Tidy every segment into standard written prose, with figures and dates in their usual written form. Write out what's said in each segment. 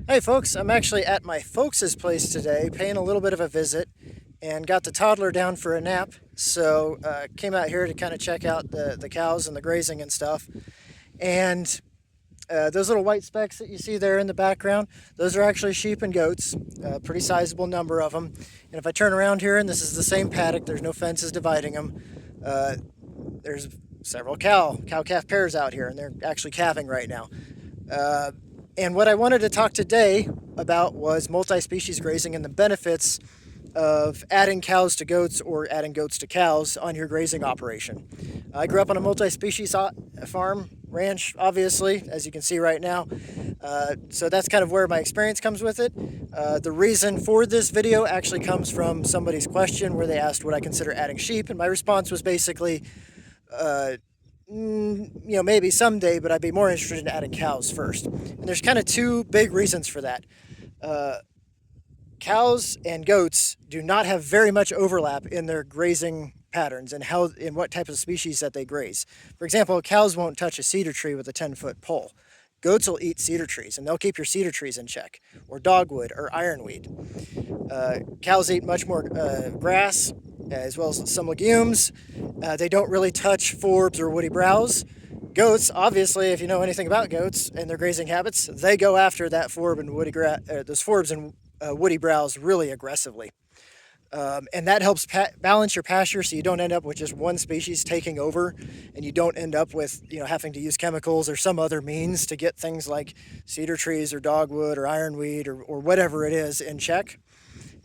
Hey folks, I'm actually at my folks' place today, paying a little bit of a visit, and got the toddler down for a nap. So came out here to kind of check out the cows and the grazing and stuff. And those little white specks that you see there in the background, those are actually sheep and goats, a pretty sizable number of them. And if I turn around here, and this is the same paddock, there's no fences dividing them. Uh, there's several cow calf pairs out here, and they're actually calving right now. Uh, and what I wanted to talk today about was multi-species grazing and the benefits of adding cows to goats or adding goats to cows on your grazing operation. I grew up on a multi-species farm ranch, obviously, as you can see right now. So that's kind of where my experience comes with it. The reason for this video actually comes from somebody's question where they asked would I consider adding sheep, and my response was basically, uh, maybe someday, but I'd be more interested in adding cows first. And there's kind of two big reasons for that. Uh, Cows and goats do not have very much overlap in their grazing patterns and how in what type of species that they graze. For example, cows won't touch a cedar tree with a 10-foot pole. Goats will eat cedar trees and they'll keep your cedar trees in check, or dogwood or ironweed. Cows eat much more grass as well as some legumes. They don't really touch forbs or woody browse. Goats, obviously, if you know anything about goats and their grazing habits, they go after that forb and those forbs and woody browse really aggressively. And that helps balance your pasture so you don't end up with just one species taking over, and you don't end up with having to use chemicals or some other means to get things like cedar trees or dogwood or ironweed or whatever it is in check.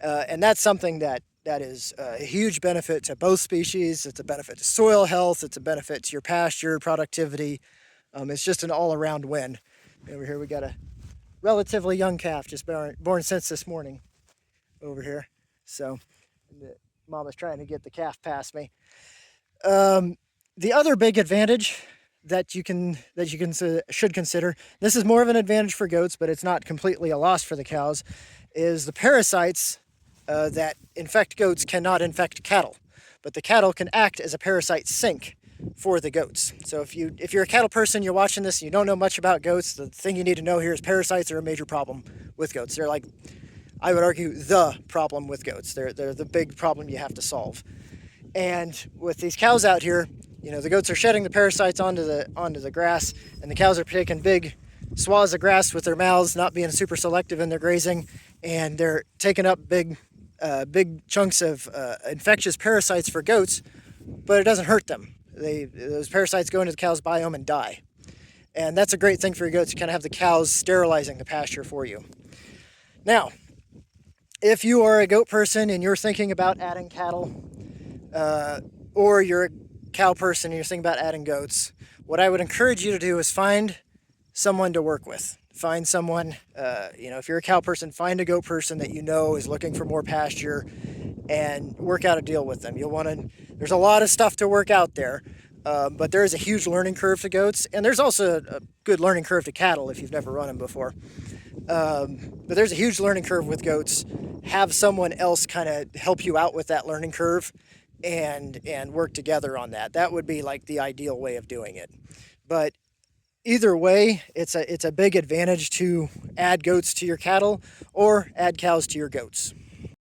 And that's something that is a huge benefit to both species. It's a benefit to soil health. It's a benefit to your pasture productivity. It's just an all-around win. Over here we got a relatively young calf just born since this morning over here. So the mama's trying to get the calf past me. The other big advantage should consider, this is more of an advantage for goats, but it's not completely a loss for the cows, is the parasites that infect goats cannot infect cattle, but the cattle can act as a parasite sink for the goats. So if you're a cattle person, you're watching this, and you don't know much about goats, the thing you need to know here is parasites are a major problem with goats. They're like, I would argue, the problem with goats. They're the big problem you have to solve. And with these cows out here, the goats are shedding the parasites onto the grass, and the cows are taking big swaths of grass with their mouths, not being super selective in their grazing, and they're taking up big chunks of infectious parasites for goats, but it doesn't hurt them. Those parasites go into the cow's biome and die. And that's a great thing for your goats. You kind of have the cows sterilizing the pasture for you. Now, if you are a goat person and you're thinking about adding cattle, or you're a cow person and you're thinking about adding goats, what I would encourage you to do is find someone to work with. Find someone, if you're a cow person, find a goat person that is looking for more pasture, and work out a deal with them. There's a lot of stuff to work out there, but there is a huge learning curve to goats, and there's also a good learning curve to cattle if you've never run them before. But there's a huge learning curve with goats. Have someone else kind of help you out with that learning curve and work together on that. That would be like the ideal way of doing it. But either way, it's a big advantage to add goats to your cattle or add cows to your goats.